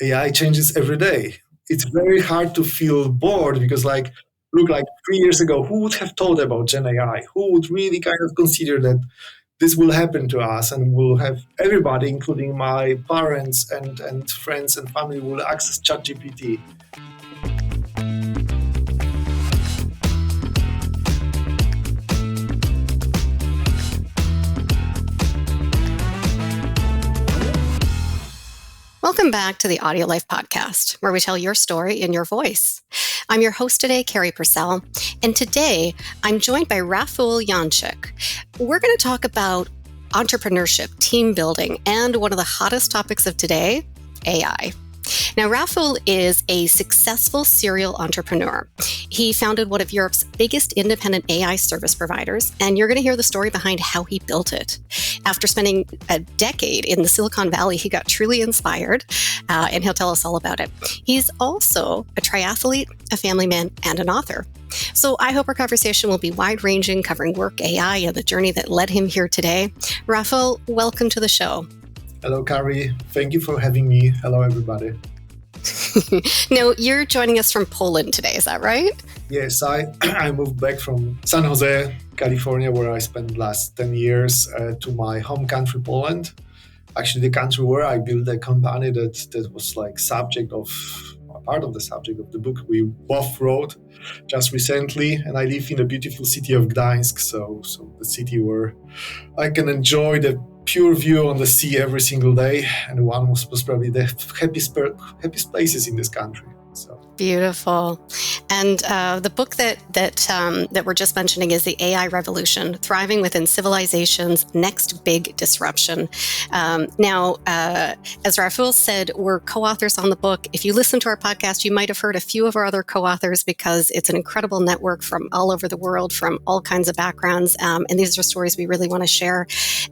AI changes every day. It's very hard to feel bored because look, like 3 years ago, who would have thought about Gen AI? Who would really kind of consider that this will happen to us and we'll have everybody, including my parents and friends and family, will access ChatGPT. Welcome back to the AudioLife podcast, where we tell your story in your voice. I'm your host today, Carrie Purcell, and today I'm joined by Rafal Janczyk. We're going to talk about entrepreneurship, team building, and one of the hottest topics of today, AI. Now, Rafal is a successful serial entrepreneur. He founded one of Europe's biggest independent AI service providers, and you're going to hear the story behind how he built it. After spending a decade in the Silicon Valley, he got truly inspired, and he'll tell us all about it. He's also a triathlete, a family man, and an author. So I hope our conversation will be wide-ranging, covering work, AI, and the journey that led him here today. Rafal, welcome to the show. Hello, Carrie. Thank you for having me. Hello, everybody. Now, you're joining us from Poland today, is that right? Yes, I moved back from San Jose, California, where I spent the last 10 years, to my home country, Poland. Actually, the country where I built a company that was like part of the subject of the book we both wrote just recently. And I live in the beautiful city of Gdańsk, so the city where I can enjoy the pure view on the sea every single day, and one was probably the happiest places in this country. So beautiful. And the book that we're just mentioning is The AI Revolution: Thriving Within Civilization's Next Big Disruption. Now, as Rafal said, we're co-authors on the book. If you listen to our podcast, you might have heard a few of our other co-authors because it's an incredible network from all over the world, from all kinds of backgrounds. And these are stories we really want to share.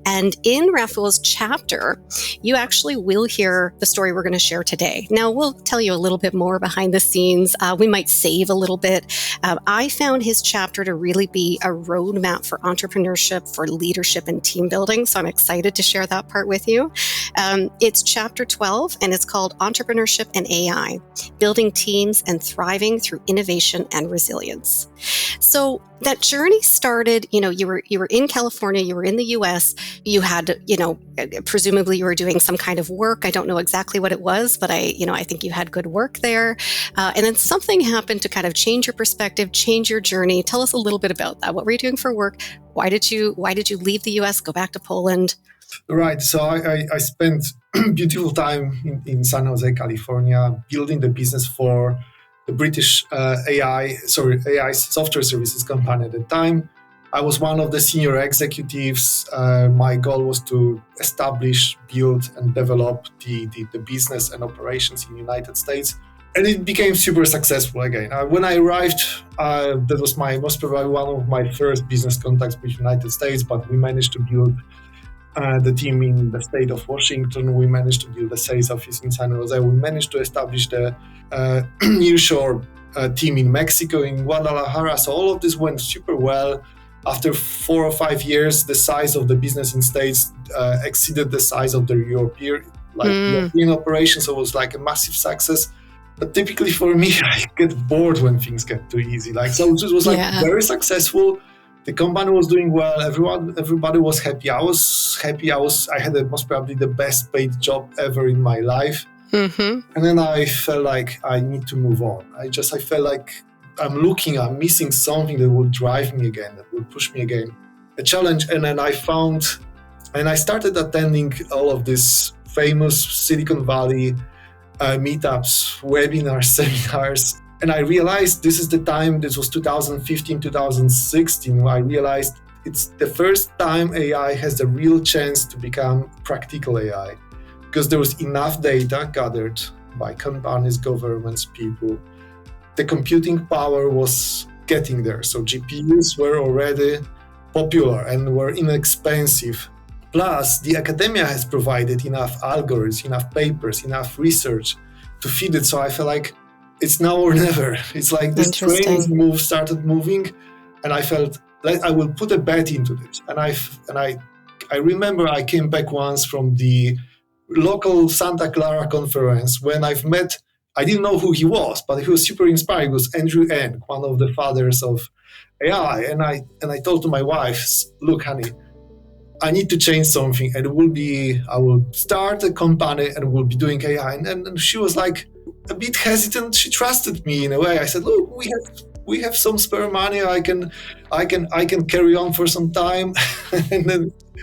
And in Rafal's chapter, you actually will hear the story we're going to share today. Now, we'll tell you a little bit more behind the scenes. We might save a little bit. I found his chapter to really be a roadmap for entrepreneurship, for leadership, and team building. So I'm excited to share that part with you. It's chapter 12, and it's called Entrepreneurship and AI: Building Teams and Thriving Through Innovation and Resilience. So that journey started, you were in California, you were in the US, you had, presumably you were doing some kind of work. I don't know exactly what it was, but I think you had good work there. And then something happened to kind of change your perspective, change your journey. Tell us a little bit about that. What were you doing for work? Why did you leave the US, go back to Poland? Right. So I spent beautiful time in San Jose, California, building the business for the British AI software services company at the time. I was one of the senior executives. My goal was to establish, build, and develop the business and operations in the United States. And it became super successful again. When I arrived, that was probably one of my first business contacts with the United States, but we managed to build the team in the state of Washington. We managed to build a sales office in San Jose. We managed to establish the nearshore team in Mexico, in Guadalajara. So all of this went super well. After 4 or 5 years, the size of the business in States exceeded the size of the European operation. So it was like a massive success. But typically for me, I get bored when things get too easy. So it was very successful. The company was doing well. Everybody was happy. I was happy. I had most probably the best paid job ever in my life. Mm-hmm. And then I felt like I need to move on. I felt like I'm missing something that would drive me again, that would push me again. A challenge. And then I started attending all of these famous Silicon Valley meetups, webinars, seminars. And I realized this is the time, this was 2015, 2016, where I realized it's the first time AI has a real chance to become practical AI, because there was enough data gathered by companies, governments, people. The computing power was getting there. So GPUs were already popular and were inexpensive. Plus, the academia has provided enough algorithms, enough papers, enough research to feed it. So I felt like it's now or never. It's like this train started moving, and I felt like I will put a bet into this. And I remember I came back once from the local Santa Clara conference when I've met, I didn't know who he was, but he was super inspiring. It was Andrew Ng, one of the fathers of AI. And I told to my wife, look, honey, I need to change something, and I will start a company and we'll be doing AI. And she was like a bit hesitant. She trusted me in a way. I said, look, we have some spare money. I can carry on for some time.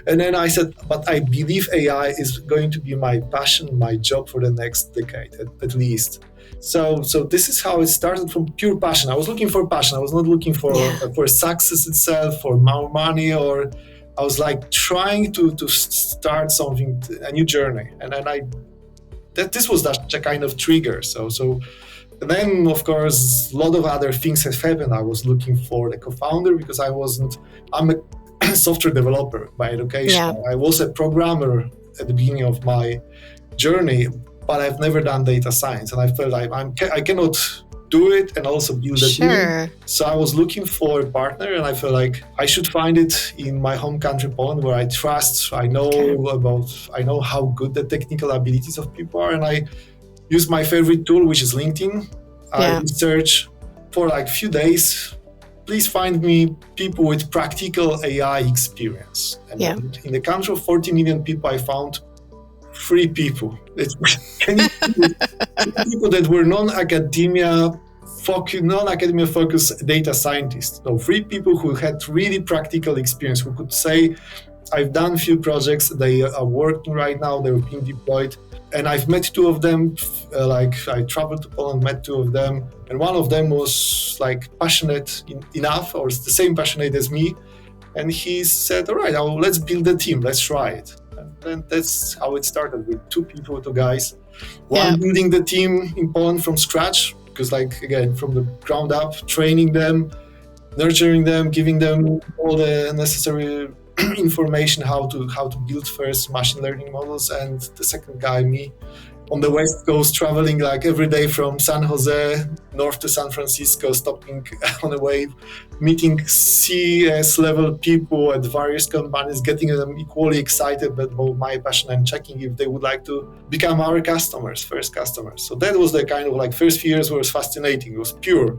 and then I said, but I believe AI is going to be my passion, my job for the next decade at least. So this is how it started, from pure passion. I was looking for passion. I was not looking for success itself, for more money, or I was like trying to start something, a new journey. And then this was that kind of trigger. So and then, of course, a lot of other things have happened. I was looking for the co-founder because I'm a software developer by education. Yeah. I was a programmer at the beginning of my journey, but I've never done data science. And I felt like I cannot do it and also build a team. So I was looking for a partner, and I felt like I should find it in my home country, Poland, where I trust, I know how good the technical abilities of people are. And I use my favorite tool, which is LinkedIn. I search for like a few days. Please find me people with practical AI experience. And in the country of 40 million people, I found 3 people. People that were non-academia focused data scientists. So 3 people who had really practical experience, who could say, I've done a few projects, they are working right now, they're being deployed. And I've met 2 of them, I traveled to Poland, met 2 of them. And one of them was like passionate enough, or the same passionate as me. And he said, all right, let's build a team, let's try it. And then that's how it started, with 2 people, 2 guys. One building the team in Poland from scratch, because again, from the ground up, training them, nurturing them, giving them all the necessary information how to build first machine learning models. And the second guy, me, on the West Coast, traveling like every day from San Jose north to San Francisco, stopping on the way, meeting CS level people at various companies, getting them equally excited about my passion, and checking if they would like to become our first customers. So that was the kind of first few years was fascinating. It was pure.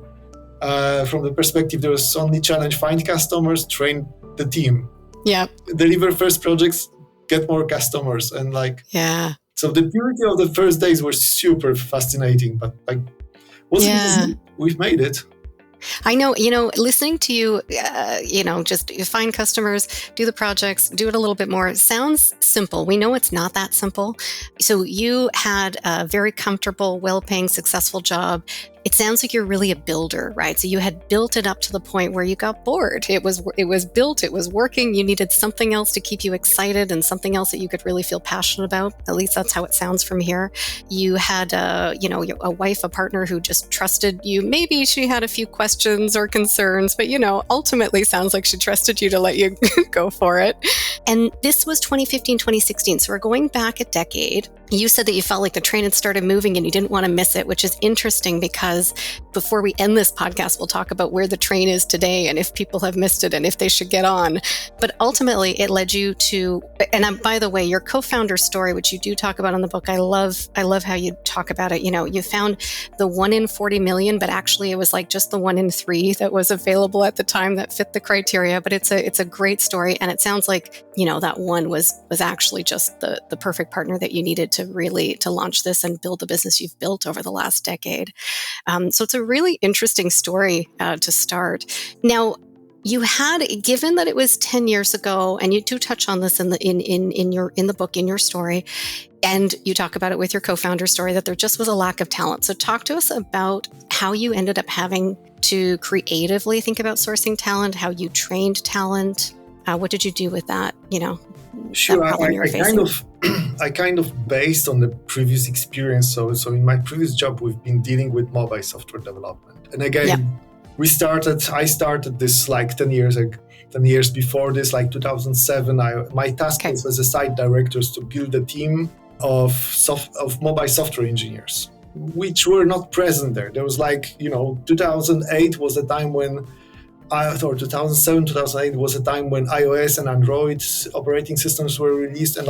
From the perspective, there was only challenge: find customers, train the team. Deliver first projects, get more customers, and So the purity of the first days were super fascinating, but wasn't easy. We've made it. I know, listening to you, just find customers, do the projects, do it a little bit more. It sounds simple. We know it's not that simple. So you had a very comfortable, well-paying, successful job. It sounds like you're really a builder, right? So you had built it up to the point where you got bored. It was built, it was working. You needed something else to keep you excited, and something else that you could really feel passionate about. At least that's how it sounds from here. You had a wife, a partner who just trusted you. Maybe she had a few questions or concerns, but ultimately sounds like she trusted you to let you go for it. And this was 2015, 2016. So we're going back a decade. You said that you felt like the train had started moving and you didn't want to miss it, which is interesting, because before we end this podcast, we'll talk about where the train is today and if people have missed it and if they should get on. But ultimately, it led you to, and by the way, your co-founder story, which you do talk about in the book, I love how you talk about it. You found the 1 in 40 million, but actually it was just the 1 in 3 that was available at the time that fit the criteria. But it's a great story, and it sounds like that one was actually just the perfect partner that you needed to launch this and build the business you've built over the last decade. So it's a really interesting story to start. Now, you had, given that it was 10 years ago, and you do touch on this in the book, in your story, and you talk about it with your co-founder story, that there just was a lack of talent. So talk to us about how you ended up having to creatively think about sourcing talent, how you trained talent. What did you do with that? Sure. I kind of based on the previous experience. So in my previous job, we've been dealing with mobile software development. And again, I started this 10 years before this, 2007. My task was as a site director to build a team of mobile software engineers, which were not present there. There was 2008 was the time when 2007, 2008 was a time when iOS and Android operating systems were released, and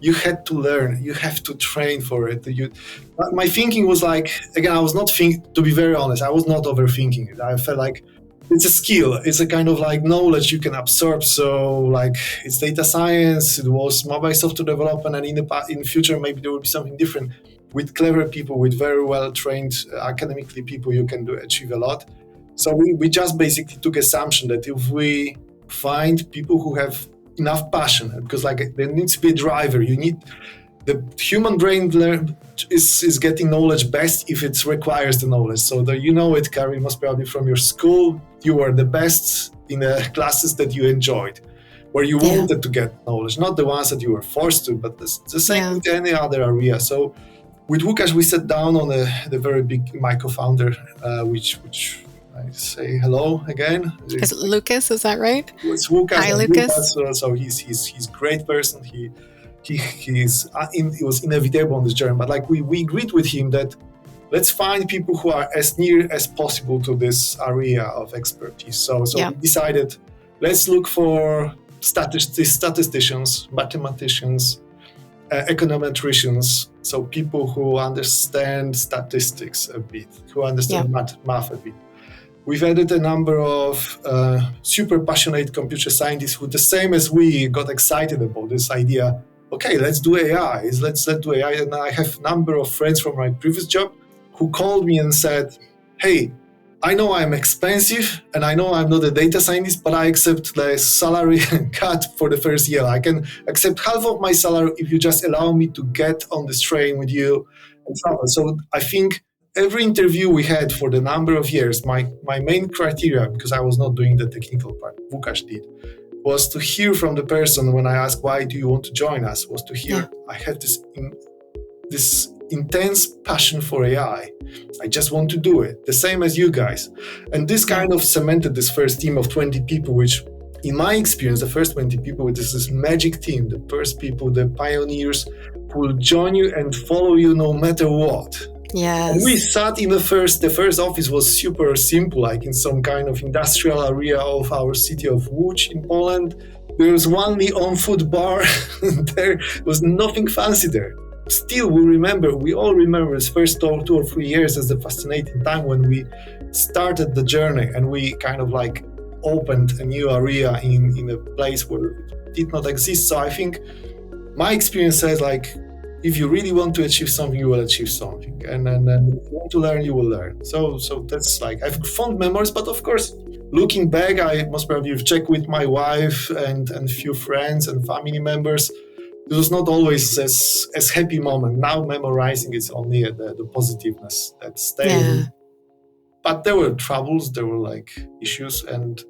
you had to learn, you have to train for it. My thinking was like, again, I was not to be very honest, I was not overthinking it. I felt like it's a skill, it's a kind of like knowledge you can absorb. So like it's data science, it was mobile software development, and in the future maybe there will be something different. With clever people, with very well trained academically people, you can achieve a lot. So we just basically took assumption that if we find people who have enough passion, because like there needs to be a driver, you need the human brain is getting knowledge best if it requires the knowledge. So that you know it, Carrie, most probably from your school, you were the best in the classes that you enjoyed, where you wanted to get knowledge, not the ones that you were forced to, but the same with any other area. So with Łukasz, we sat down on the very big, my co-founder, which I say hello again. Is it Lucas? Is that right? It's Łukasz. Hi, Lucas. So he's a great person. He was inevitable on this journey. But like we agreed with him that let's find people who are as near as possible to this area of expertise. So we decided let's look for statisticians, mathematicians, econometricians. So people who understand statistics a bit, who understand math a bit. We've added a number of super passionate computer scientists who, the same as we, got excited about this idea. Okay, let's do AI. Let's do AI. And I have a number of friends from my previous job who called me and said, hey, I know I'm expensive and I know I'm not a data scientist, but I accept the salary cut for the first year. I can accept half of my salary if you just allow me to get on this train with you and travel. So I think every interview we had for the number of years, my main criteria, because I was not doing the technical part, Łukasz did, was to hear from the person when I asked, why do you want to join us, was to hear, I have this intense passion for AI. I just want to do it, the same as you guys. And this kind of cemented this first team of 20 people, which in my experience, the first 20 people, which is this magic team, the first people, the pioneers who will join you and follow you no matter what. Yes. And we sat in the first office was super simple, like in some kind of industrial area of our city of Łódź in Poland. There was one on food bar. There was nothing fancy there. Still, we all remember this first 2 or 3 years as the fascinating time when we started the journey and we kind of like opened a new area in a place where it did not exist. So I think my experience says like, if you really want to achieve something, you will achieve something. And if you want to learn, you will learn. So that's like, I have fond memories, but of course, looking back, I must probably check with my wife and few friends and family members. It was not always as happy moment. Now memorizing is only the positiveness that stayed. Yeah. But there were troubles, there were like issues and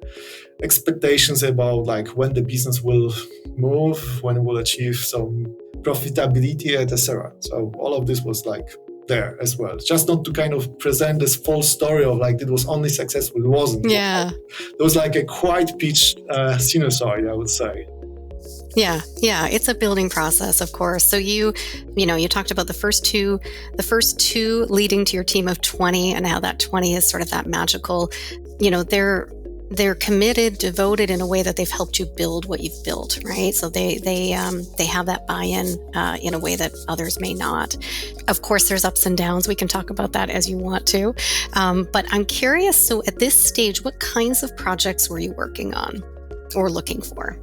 expectations about like when the business will move, when it will achieve some profitability, etc. So all of this was like there as well. Just not to kind of present this false story of like it was only successful. It wasn't. Yeah. There was like a quite pitched sinusoid, I would say. Yeah. It's a building process, of course. So you talked about the first two leading to your team of 20 and how that 20 is sort of that magical, they're committed, devoted in a way that they've helped you build what you've built, right? So they have that buy-in in a way that others may not. Of course, there's ups and downs. We can talk about that as you want to. But I'm curious, so at this stage, what kinds of projects were you working on or looking for?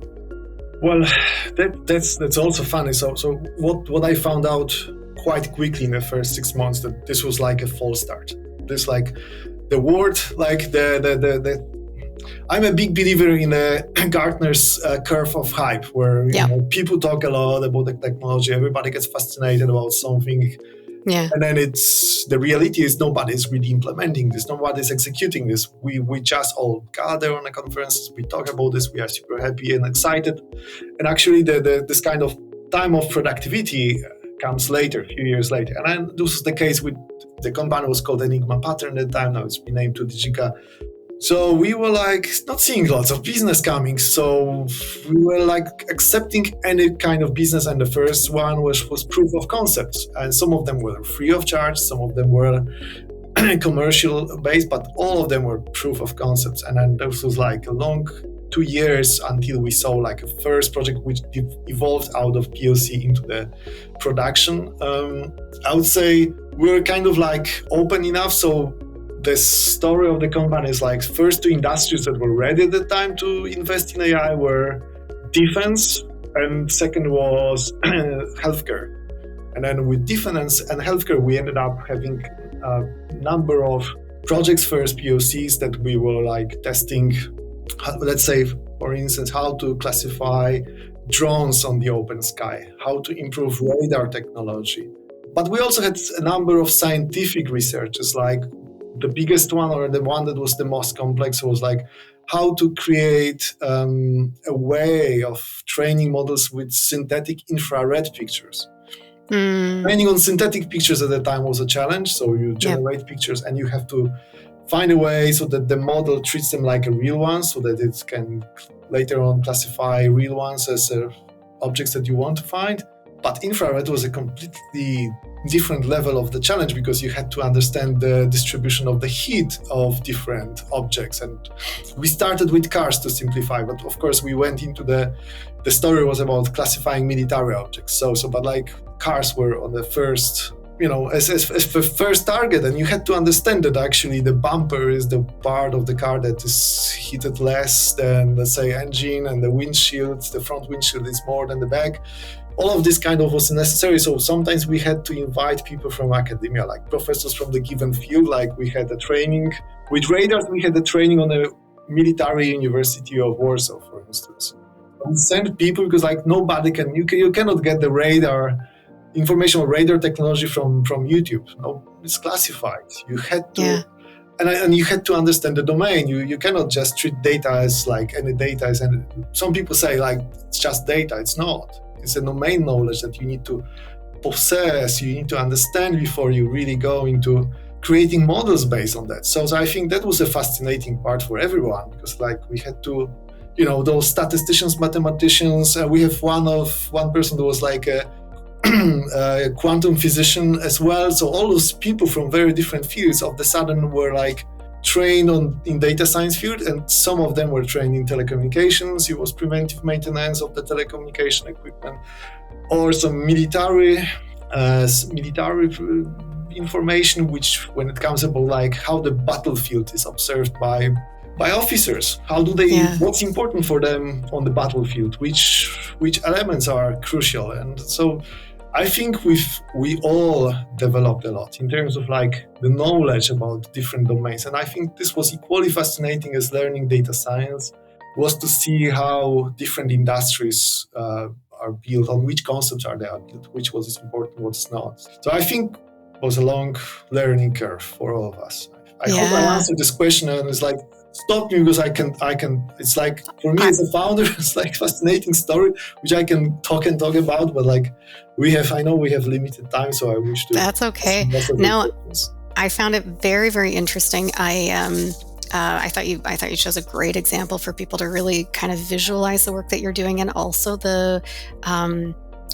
Well, that's also funny. So what I found out quite quickly in the first 6 months that this was like a false start. This like the word like the I'm a big believer in Gartner's curve of hype, where people talk a lot about the technology. Everybody gets fascinated about something. Yeah. And then the reality is nobody's really implementing this. Nobody's executing this. We just all gather on the conferences. We talk about this. We are super happy and excited. And actually this kind of time of productivity comes later, a few years later. And then this is the case with the company was called Enigma Pattern at the time. Now it's renamed to Digica. So we were like not seeing lots of business coming. So we were like accepting any kind of business. And the first one was proof of concepts. And some of them were free of charge. Some of them were commercial based, but all of them were proof of concepts. And then this was like a long 2 years until we saw like a first project which evolved out of POC into the production. I would say we were kind of like open enough. So the story of the company is like first two industries that were ready at the time to invest in AI were defense, and second was healthcare. And then with defense and healthcare, we ended up having a number of projects, first POCs, that we were like testing. Let's say, for instance, how to classify drones on the open sky, how to improve radar technology. But we also had a number of scientific researches, like the biggest one, or the one that was the most complex, was like how to create a way of training models with synthetic infrared pictures. Training on synthetic pictures at the time was a challenge. So you generate pictures and you have to find a way so that the model treats them like a real one, so that it can later on classify real ones as objects that you want to find. But infrared was a completely different level of the challenge, because you had to understand the distribution of the heat of different objects. And we started with cars to simplify, but of course we went into the story was about classifying military objects. But like cars were on the first, as the first target, and you had to understand that actually the bumper is the part of the car that is heated less than, let's say, engine, and the windshield, the front windshield is more than the back. All of this kind of was necessary. So sometimes we had to invite people from academia, like professors from the given field. Like we had a training with radars. We had a training on the military university of Warsaw, for instance. And send people, because like nobody can, you cannot get the radar information or radar technology from YouTube. No, it's classified. You had to, and you had to understand the domain. You cannot just treat data as like any data is. And some people say like it's just data. It's not. It's a domain knowledge that you need to possess. You need to understand before you really go into creating models based on that. So I think that was a fascinating part for everyone, because like we had to, those statisticians, mathematicians. We have one person who was like a quantum physician as well. So all those people from very different fields of the sudden were like trained in data science field, and some of them were trained in telecommunications. It was preventive maintenance of the telecommunication equipment, or some military information, which when it comes about like how the battlefield is observed by officers, how do they, what's important for them on the battlefield, which elements are crucial. And so I think we all developed a lot in terms of like the knowledge about different domains. And I think this was equally fascinating as learning data science, was to see how different industries are built, on which concepts they are built, which was important, what's not. So I think it was a long learning curve for all of us. I hope I answered this question, and it's like, stop me, because I can, it's like, for me as a founder, it's like fascinating story, which I can talk about, but like I know we have limited time, so I wish to. That's okay. Now, I found it very, very interesting. I thought you chose a great example for people to really kind of visualize the work that you're doing, and also the,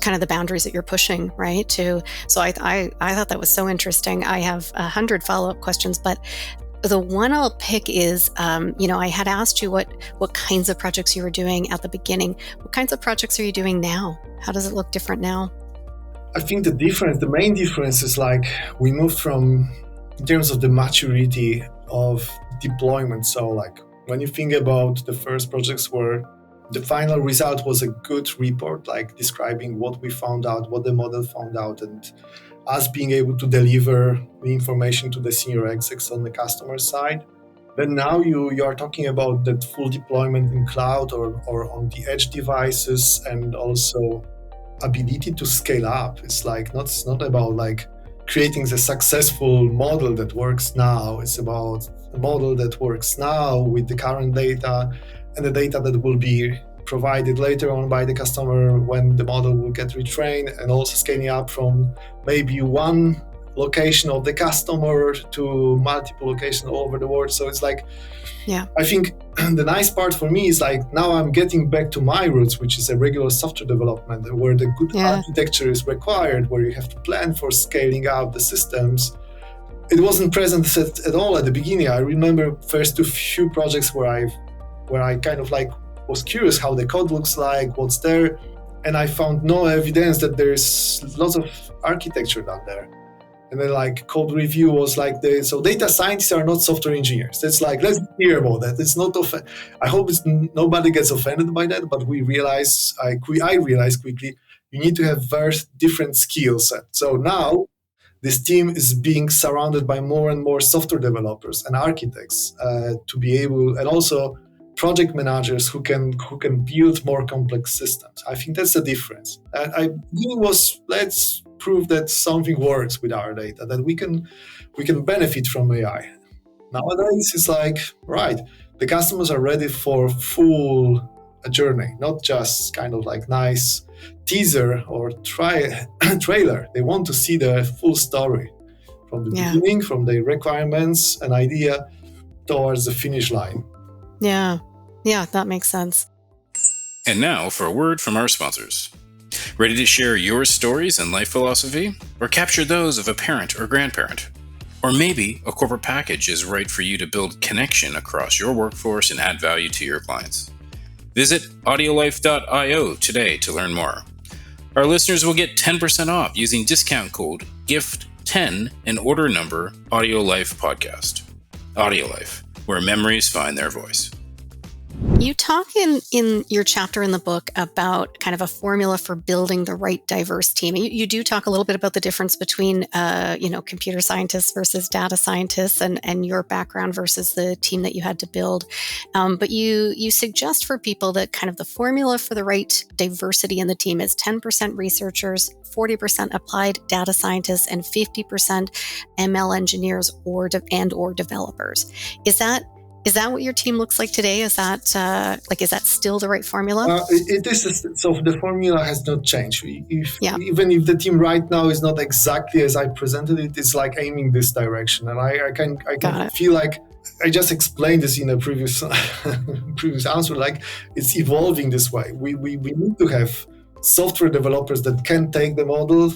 kind of the boundaries that you're pushing, right? So I thought that was so interesting. I have 100 follow-up questions, but the one I'll pick is, I had asked you what kinds of projects you were doing at the beginning. What kinds of projects are you doing now? How does it look different now? I think the main difference is like we moved from, in terms of the maturity of deployment. So like when you think about the first projects where the final result was a good report, like describing what we found out, what the model found out, and us being able to deliver the information to the senior execs on the customer side. Then now you are talking about that full deployment in cloud or on the edge devices, and also ability to scale up. It's like it's not about like creating the successful model that works now. It's about a model that works now with the current data, and the data that will be provided later on by the customer when the model will get retrained, and also scaling up from maybe one location of the customer to multiple locations all over the world. So it's like, I think the nice part for me is like now I'm getting back to my roots, which is a regular software development, where the good architecture is required, where you have to plan for scaling out the systems. It wasn't present at all at the beginning. I remember first few projects where I kind of like was curious how the code looks like, what's there. And I found no evidence that there's lots of architecture down there. And then like code review was like so data scientists are not software engineers. It's like, let's be clear about that. It's not, I hope nobody gets offended by that, but I realized quickly, you need to have very different skill set. So now this team is being surrounded by more and more software developers and architects to be able, and also project managers who can build more complex systems. I think that's the difference. I really was, let's prove that something works with our data, that we can benefit from AI. Nowadays, it's like, right, the customers are ready for full journey, not just kind of like nice teaser or trailer. They want to see the full story from the beginning, from the requirements and idea towards the finish line. Yeah, that makes sense. And now for a word from our sponsors. Ready to share your stories and life philosophy? Or capture those of a parent or grandparent? Or maybe a corporate package is right for you to build connection across your workforce and add value to your clients. Visit audiolife.io today to learn more. Our listeners will get 10% off using discount code GIFT10 and order number AudioLife Podcast. AudioLife, where memories find their voice. You talk in your chapter in the book about kind of a formula for building the right diverse team. You do talk a little bit about the difference between, computer scientists versus data scientists and your background versus the team that you had to build. But you suggest for people that kind of the formula for the right diversity in the team is 10% researchers, 40% applied data scientists, and 50% ML engineers or developers. Is that what your team looks like today? Is that is that still the right formula? It is. So the formula has not changed. Even if the team right now is not exactly as I presented it, it's like aiming this direction. And I can feel like I just explained this in a previous answer. Like it's evolving this way. We need to have software developers that can take the model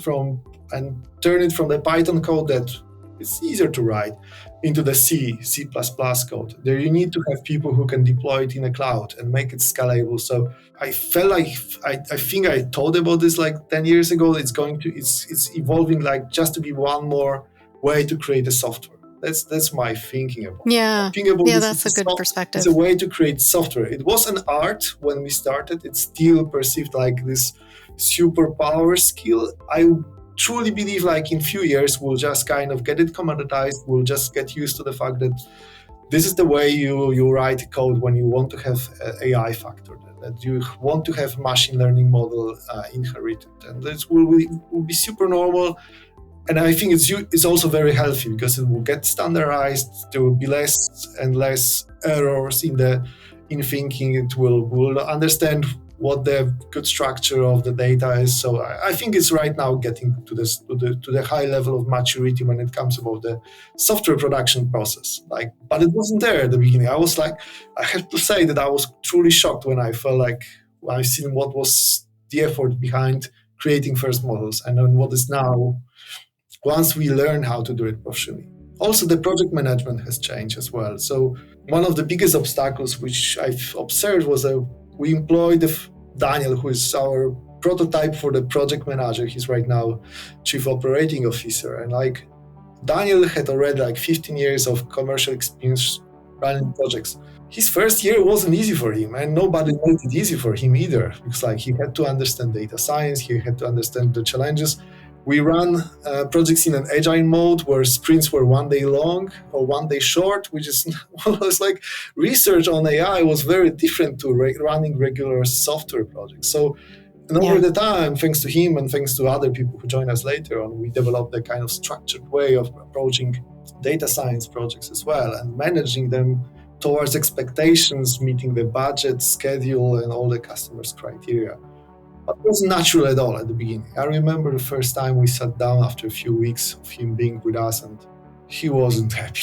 and turn it from the Python code that it's easier to write into the C++ code. There you need to have people who can deploy it in a cloud and make it scalable. So I felt like I think I thought about this like 10 years ago. It's evolving like just to be one more way to create a software. That's my thinking about it. That's a good perspective. It's a way to create software. It was an art when we started. It's still perceived like this superpower skill. I truly believe like in few years we'll just kind of get it commoditized. We'll just get used to the fact that this is the way you write code when you want to have AI factor, that you want to have machine learning model inherited, and this will be super normal. And I think it's also very healthy because it will get standardized. There will be less and less errors in thinking. It will understand what the good structure of the data is. So I think it's right now getting to the high level of maturity when it comes about the software production process. But it wasn't there at the beginning. I have to say that I was truly shocked when I felt like I've seen what was the effort behind creating first models and then what is now once we learn how to do it professionally. Also, the project management has changed as well. So one of the biggest obstacles which I've observed was we employed Daniel, who is our prototype for the project manager. He's right now chief operating officer. And Daniel had already 15 years of commercial experience running projects. His first year wasn't easy for him, and nobody made it easy for him either. Because he had to understand data science, he had to understand the challenges. We run projects in an agile mode where sprints were 1 day long or 1 day short, which is was like research on AI was very different to running regular software projects. So, and over the time, thanks to him and thanks to other people who joined us later on, we developed a kind of structured way of approaching data science projects as well and managing them towards expectations, meeting the budget, schedule, and all the customers' criteria. But it wasn't natural at all at the beginning. I remember the first time we sat down after a few weeks of him being with us, and he wasn't happy.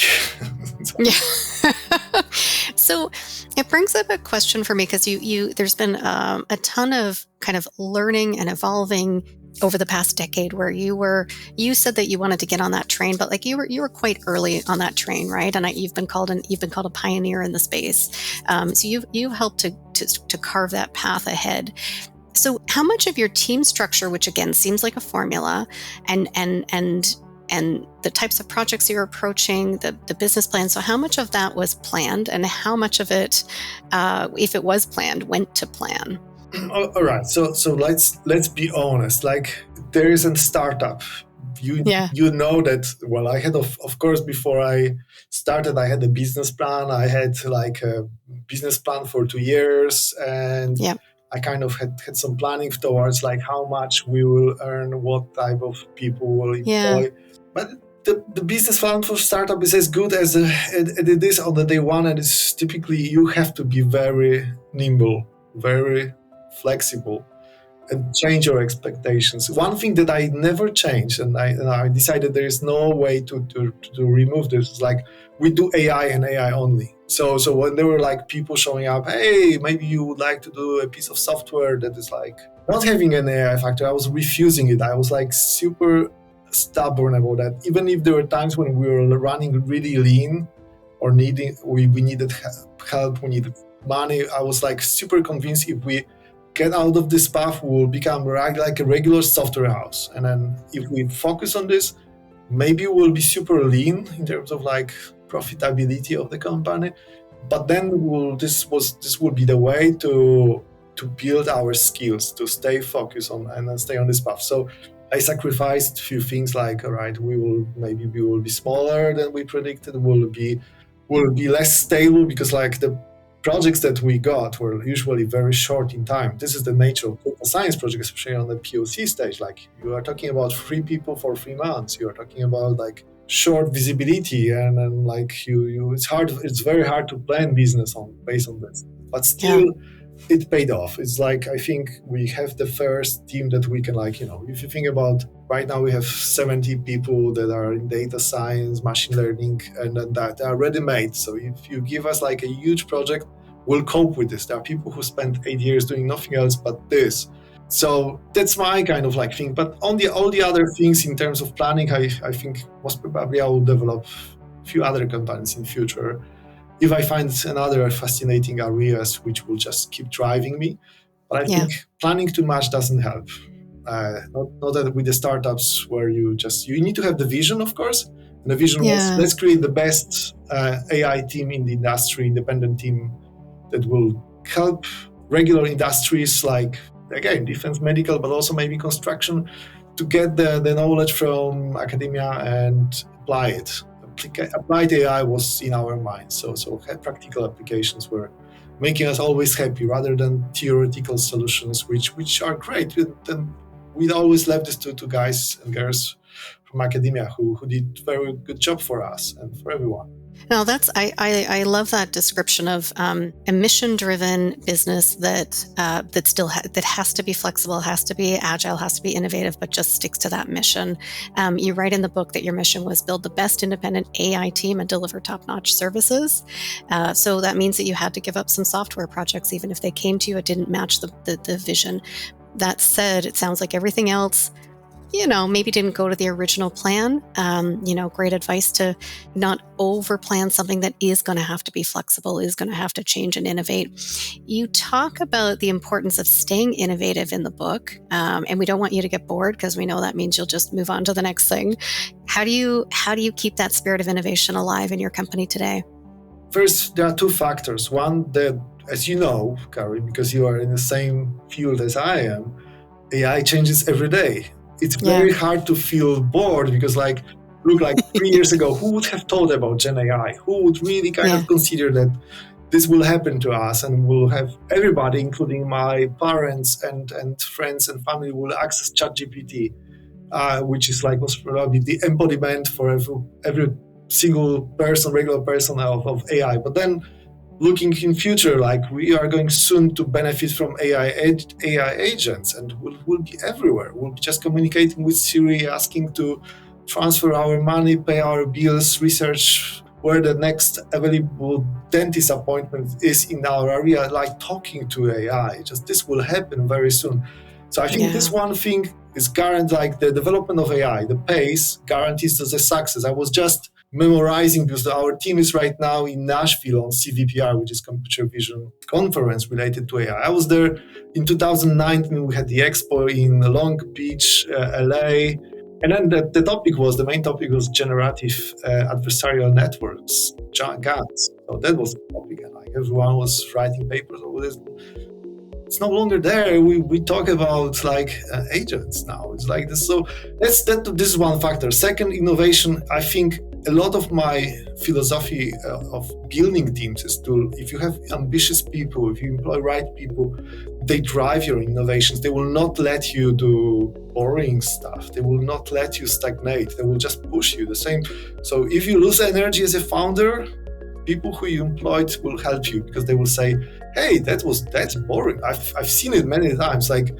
So it brings up a question for me, because there's been a ton of kind of learning and evolving over the past decade where you said that you wanted to get on that train, but like you were quite early on that train, right? And you've been called a pioneer in the space. So you helped to carve that path ahead. So how much of your team structure, which again seems like a formula, and the types of projects you're approaching, the business plan, so how much of that was planned, and how much of it, if it was planned, went to plan? All right. So let's be honest. Like, there is a startup. You know that. Well, I had of course, before I started, I had a business plan. I had like a business plan for 2 years, and I kind of had some planning towards like how much we will earn, what type of people will employ. But the business plan for startup is as good as it is on the day one, and it's typically you have to be very nimble, very flexible, and change your expectations. One thing that I never changed, and I decided there is no way to remove this, is like we do AI and AI only. So when there were like people showing up, hey, maybe you would like to do a piece of software that is like not having an AI factor, I was refusing it. I was like super stubborn about that. Even if there were times when we were running really lean or we needed help, we needed money, I was like super convinced if we get out of this path, we will become like a regular software house. And then if we focus on this, maybe we'll be super lean in terms of like profitability of the company. But then this will be the way to build our skills, to stay focused on and stay on this path. So I sacrificed a few things, like, all right, we will be smaller than we predicted, we'll be less stable, because like the projects that we got were usually very short in time. This is the nature of data science projects, especially on the POC stage. Like, you are talking about 3 people for 3 months. You are talking about like short visibility, and then like it's very hard to plan business based on this. But still, it paid off. It's like, I think we have the first team that we can, like, if you think about right now, we have 70 people that are in data science, machine learning, and then that are ready-made. So if you give us like a huge project, we'll cope with this. There are people who spent 8 years doing nothing else but this. So that's my kind of like thing. But on all the other things in terms of planning, I think most probably I will develop a few other companies in future if I find another fascinating areas which will just keep driving me. But I think planning too much doesn't help. Not that with the startups where you need to have the vision, of course. And the vision was, let's create the best AI team in the industry, independent team that will help regular industries like, again, defense, medical, but also maybe construction, to get the knowledge from academia and apply it. Applied AI was in our minds, so practical applications were making us always happy, rather than theoretical solutions, which are great. Then we'd always left this to guys and girls from academia who did very good job for us and for everyone. No, I love that description of a mission-driven business that has to be flexible, has to be agile, has to be innovative, but just sticks to that mission. You write in the book that your mission was build the best independent AI team and deliver top-notch services. So that means that you had to give up some software projects, even if they came to you, it didn't match the vision. That said, it sounds like everything else, maybe didn't go to the original plan. Great advice to not over-plan something that is going to have to be flexible, is going to have to change and innovate. You talk about the importance of staying innovative in the book, and we don't want you to get bored, because we know that means you'll just move on to the next thing. How do you keep that spirit of innovation alive in your company today? First, there are 2 factors. One, that, as you know, Carrie, because you are in the same field as I am, AI changes every day. It's very hard to feel bored, because like 3 years ago, who would have thought about Gen AI? Who would really kind of consider that this will happen to us, and we'll have everybody, including my parents and friends and family, will access ChatGPT, which is like most probably the embodiment for every single person, regular person of AI. But then looking in future, like we are going soon to benefit from AI agents, and we'll be everywhere. We'll be just communicating with Siri, asking to transfer our money, pay our bills, research where the next available dentist appointment is in our area, like talking to AI. Just this will happen very soon. So I think this one thing is guaranteed, like the development of AI, the pace guarantees the success. I was just memorizing because our team is right now in Nashville on CVPR, which is Computer Vision Conference related to AI. I was there in 2019. We had the expo in Long Beach, LA. And then the main topic was generative adversarial networks, GANs. So that was the topic, and like everyone was writing papers over this. It's no longer there. We talk about like agents now. It's like this. So this is one factor. Second, innovation. I think a lot of my philosophy of building teams is to, if you have ambitious people, if you employ right people, they drive your innovations. They will not let you do boring stuff. They will not let you stagnate. They will just push you the same. So if you lose energy as a founder, people who you employed will help you, because they will say, hey, that's boring. I've seen it many times. Like,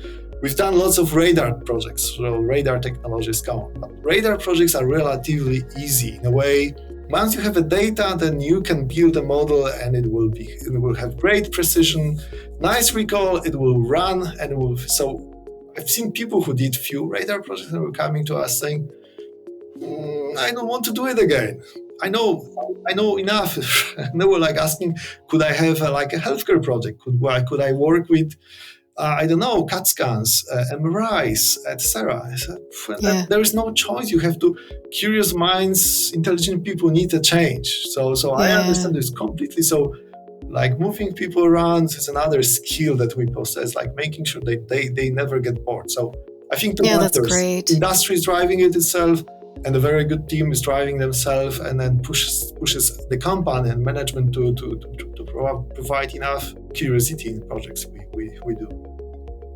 we've done lots of radar projects, so radar technologies come. But radar projects are relatively easy in a way. Once you have the data, then you can build a model, and it will have great precision, nice recall. It will run, and it will. So I've seen people who did few radar projects and were coming to us saying, I don't want to do it again. I know enough. And they were like asking, could I have a healthcare project? Could I work with, I don't know, CAT scans, MRIs, etc. There is no choice. You have to. Curious minds, intelligent people need a change. So I understand this completely. So, like, moving people around is another skill that we possess. Like making sure they never get bored. So I think that's great. Industry is driving it itself, and a very good team is driving themselves, and then pushes the company and management to provide enough curiosity in projects we do.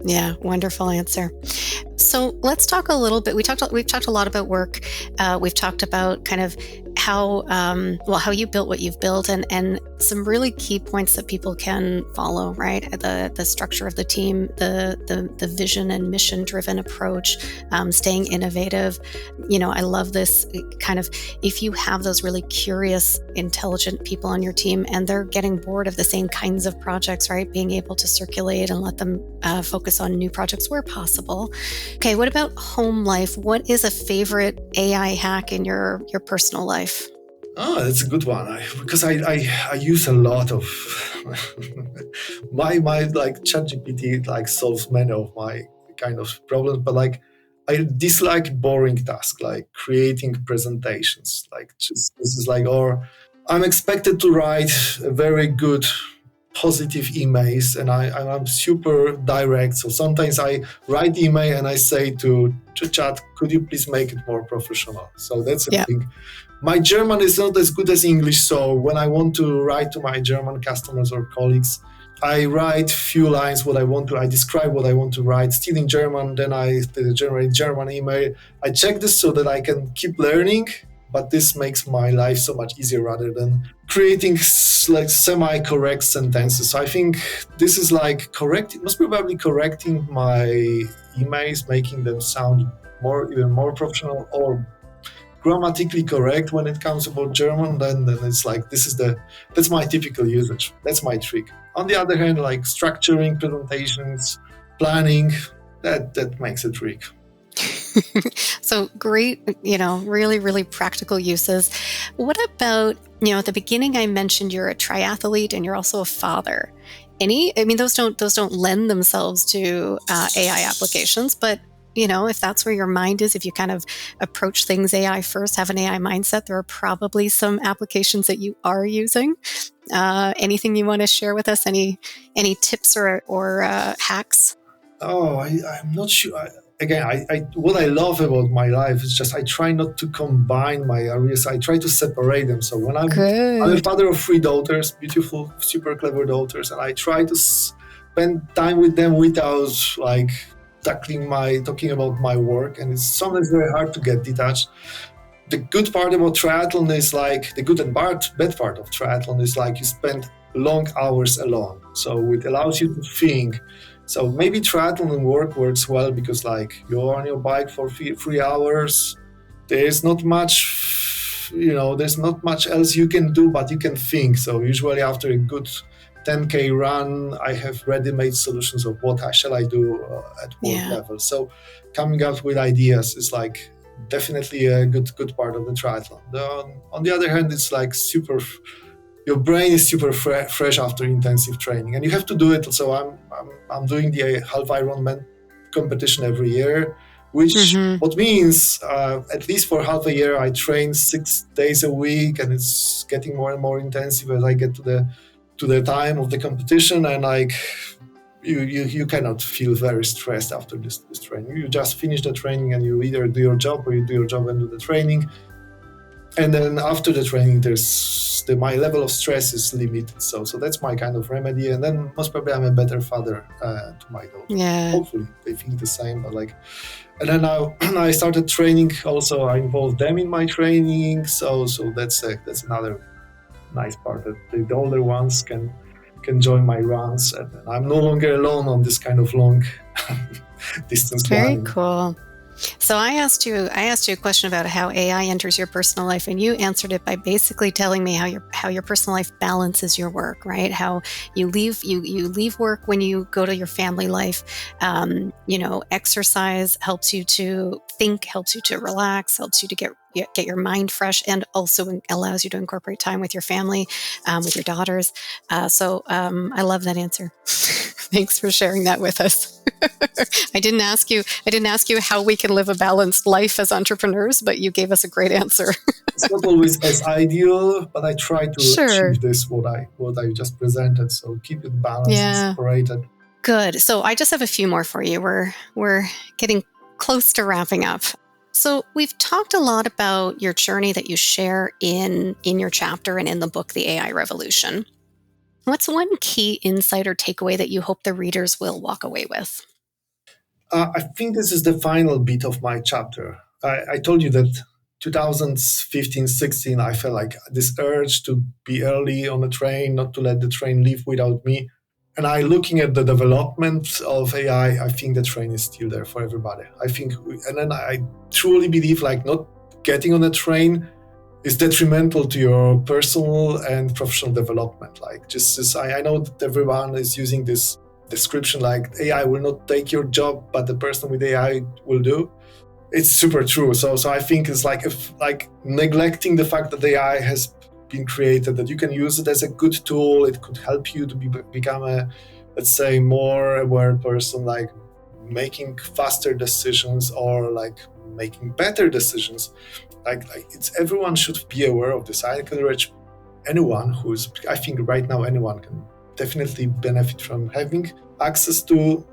Yeah, wonderful answer. So let's talk a little bit. We've talked a lot about work. We've talked about kind of how you built what you've built, and some really key points that people can follow, right? The structure of the team, the vision and mission driven approach, staying innovative. I love this kind of, if you have those really curious, intelligent people on your team and they're getting bored of the same kinds of projects, right? Being able to circulate and let them focus on new projects where possible. Okay, what about home life? What is a favorite AI hack in your personal life? Oh, that's a good one. Because I use a lot of my ChatGPT solves many of my kind of problems, but I dislike boring tasks like creating presentations. Or I'm expected to write a very good positive emails, and I'm super direct. So sometimes I write email and I say to chat, could you please make it more professional? So that's a thing. My German is not as good as English, so when I want to write to my German customers or colleagues, I write few lines I describe what I want to write, still in German, then I generate German email. I check this so that I can keep learning, but this makes my life so much easier rather than creating semi-correct sentences. So I think this is most probably correcting my emails, making them sound even more professional or grammatically correct when it comes about German. Then it's that's my typical usage. That's my trick. On the other hand, structuring presentations, planning, that makes a trick. So great, really, really practical uses. What about, at the beginning I mentioned you're a triathlete and you're also a father. Those don't lend themselves to AI applications, but if that's where your mind is, if you kind of approach things AI first, have an AI mindset, there are probably some applications that you are using. Anything you want to share with us? Any tips or hacks? Oh, I'm not sure. What I love about my life is just I try not to combine my areas. I try to separate them. So when I'm a father of 3 daughters, beautiful, super clever daughters, and I try to spend time with them without talking about my work, and it's sometimes very hard to get detached. The good part about triathlon is the good and bad part of triathlon is you spend long hours alone, so it allows you to think. So maybe triathlon and work works well because you're on your bike for 3 hours. There's not much else you can do, but you can think. So usually after a good 10K run, I have ready-made solutions of what shall I do at work level. So coming up with ideas is like definitely a good part of the triathlon. On the other hand, it's like your brain is super fresh after intensive training, and you have to do it. So I'm doing the half Ironman competition every year, which what means at least for half a year I train 6 days a week, and it's getting more and more intensive as I get to the time of the competition, and like you cannot feel very stressed after this training. You just finish the training and you either do your job or you do your job and do the training. And then after the training, my level of stress is limited. So that's my kind of remedy. And then most probably I'm a better father to my daughter. Yeah. Hopefully they think the same. But like, and then now I started training. Also, I involved them in my training. So that's another nice part that the older ones can join my runs, and I'm no longer alone on this kind of long distance Very running. cool. So I asked you a question about how AI enters your personal life, and you answered it by basically telling me how your personal life balances your work, right? How you leave work when you go to your family life. Exercise helps you to think, helps you to relax, helps you to get your mind fresh, and also allows you to incorporate time with your family, with your daughters. I love that answer. Thanks for sharing that with us. I didn't ask you how we can live a balanced life as entrepreneurs, but you gave us a great answer. It's not always as ideal, but I try to achieve this, what I just presented. So keep it balanced and separated. Good. So I just have a few more for you. We're getting close to wrapping up. So we've talked a lot about your journey that you share in your chapter and in the book, The AI Revolution. What's one key insight or takeaway that you hope the readers will walk away with? I think this is the final bit of my chapter. I told you that 2015-16, I felt like this urge to be early on the train, not to let the train leave without me. And looking at the development of AI, I think the train is still there for everybody. And then I truly believe like not getting on a train is detrimental to your personal and professional development. Like I know that everyone is using this description like AI will not take your job, but the person with AI will do. It's super true. So I think it's like neglecting the fact that AI has been created, that you can use it as a good tool. It could help you to become a, let's say, more aware person, like making faster decisions or like making better decisions. Like everyone should be aware of this. I encourage anyone I think right now anyone can definitely benefit from having access to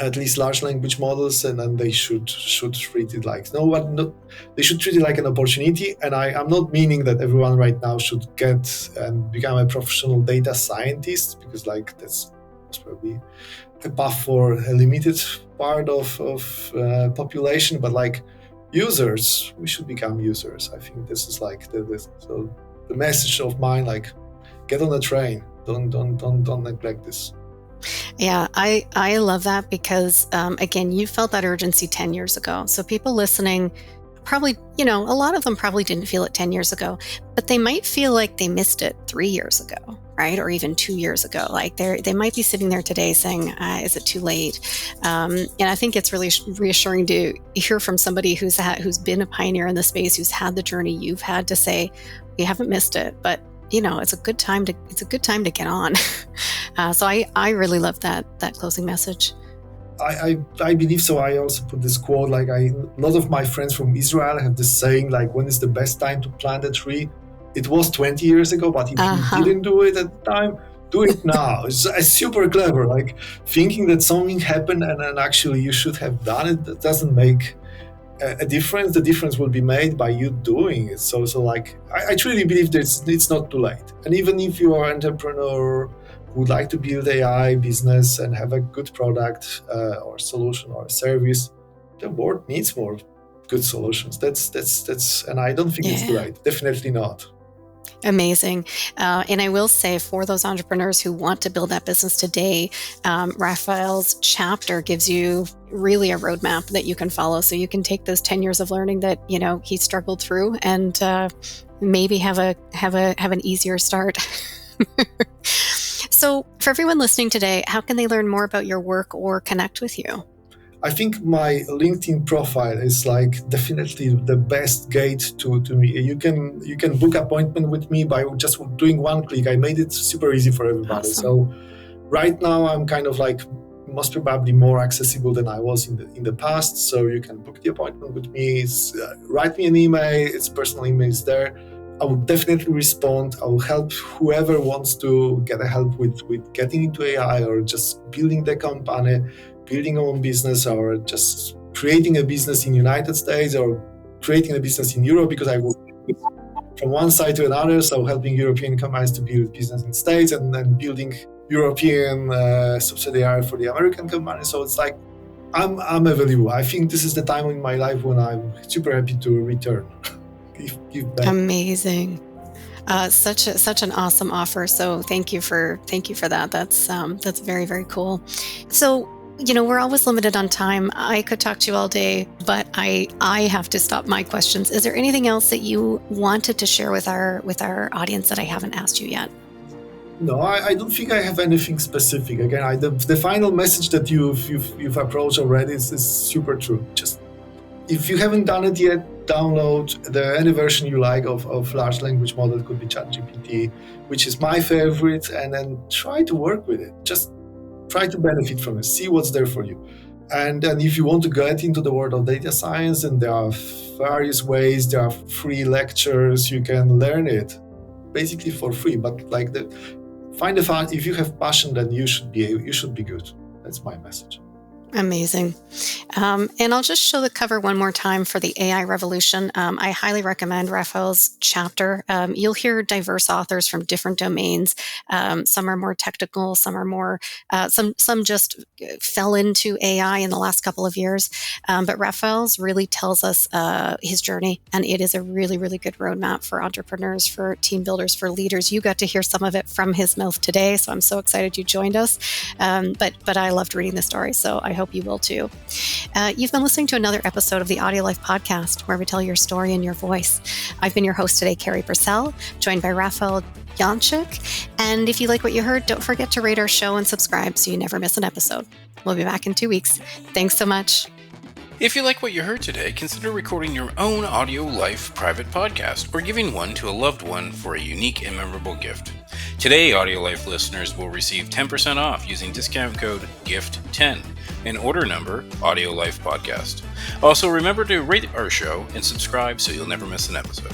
at least large language models, and then they should treat it like they should treat it like an opportunity. And I'm not meaning that everyone right now should get and become a professional data scientist, because like that's probably a path for a limited part of population, but like users, we should become users. I think this is like the message of mine, like get on the train, don't neglect this. Yeah, I love that because, again, you felt that urgency 10 years ago. So people listening probably, a lot of them probably didn't feel it 10 years ago, but they might feel like they missed it 3 years ago, right? Or even 2 years ago. Like they might be sitting there today saying, is it too late? And I think it's really reassuring to hear from somebody who's been a pioneer in the space, who's had the journey you've had, to say, you haven't missed it, but it's a good time to get on. So I really love that closing message. I believe so. I also put this quote, like a lot of my friends from Israel have this saying, like, when is the best time to plant a tree? It was 20 years ago, but if you didn't do it at the time, do it now. It's super clever, like thinking that something happened and then actually you should have done it. That doesn't make a difference. The difference will be made by you doing it. So like I truly believe that it's not too late. And even if you are an entrepreneur who would like to build AI business and have a good product or solution or a service, the world needs more good solutions. That's and I don't think it's too late. Definitely not. Amazing. And I will say, for those entrepreneurs who want to build that business today, Rafal's chapter gives you really a roadmap that you can follow. So you can take those 10 years of learning that, he struggled through and maybe have an easier start. So for everyone listening today, how can they learn more about your work or connect with you? I think my LinkedIn profile is like definitely the best gate to me. You can book appointment with me by just doing one click. I made it super easy for everybody. Awesome. So right now I'm kind of like most probably more accessible than I was in the past. So you can book the appointment with me. Write me an email. Its personal email is there. I will definitely respond. I will help whoever wants to get help with getting into AI or just building their company, building a own business, or just creating a business in United States or creating a business in Europe, because I will from one side to another. So helping European companies to build business in States and then building European subsidiary for the American company. So it's like I'm available. I think this is the time in my life when I'm super happy to return. Give back. Amazing. Such an awesome offer. So thank you for that. That's very, very cool. So, we're always limited on time. I could talk to you all day, but I have to stop my questions. Is there anything else that you wanted to share with our audience that I haven't asked you yet? No, I don't think I have anything specific. Again, the final message that you've approached already is super true. Just if you haven't done it yet, download any version you like of large language model. It could be ChatGPT, which is my favorite, and then try to work with it. Just try to benefit from it. See what's there for you. And if you want to get into the world of data science, and there are various ways, there are free lectures, you can learn it basically for free. But find the fun. If you have passion, then you should be good. That's my message. Amazing. And I'll just show the cover one more time for the AI Revolution. I highly recommend Rafal's chapter. You'll hear diverse authors from different domains. Some are more technical, some are more, some just fell into AI in the last couple of years. But Rafal's really tells us his journey, and it is a really, really good roadmap for entrepreneurs, for team builders, for leaders. You got to hear some of it from his mouth today, so I'm so excited you joined us. But I loved reading the story, so I hope you will too. You've been listening to another episode of the AudioLife podcast, where we tell your story in your voice. I've been your host today, Carrie Purcell, joined by Rafal Janczyk. And if you like what you heard, don't forget to rate our show and subscribe so you never miss an episode. We'll be back in 2 weeks. Thanks so much. If you like what you heard today, consider recording your own AudioLife private podcast or giving one to a loved one for a unique and memorable gift. Today, AudioLife listeners will receive 10% off using discount code GIFT10 and order number AudioLife Podcast. Also, remember to rate our show and subscribe so you'll never miss an episode.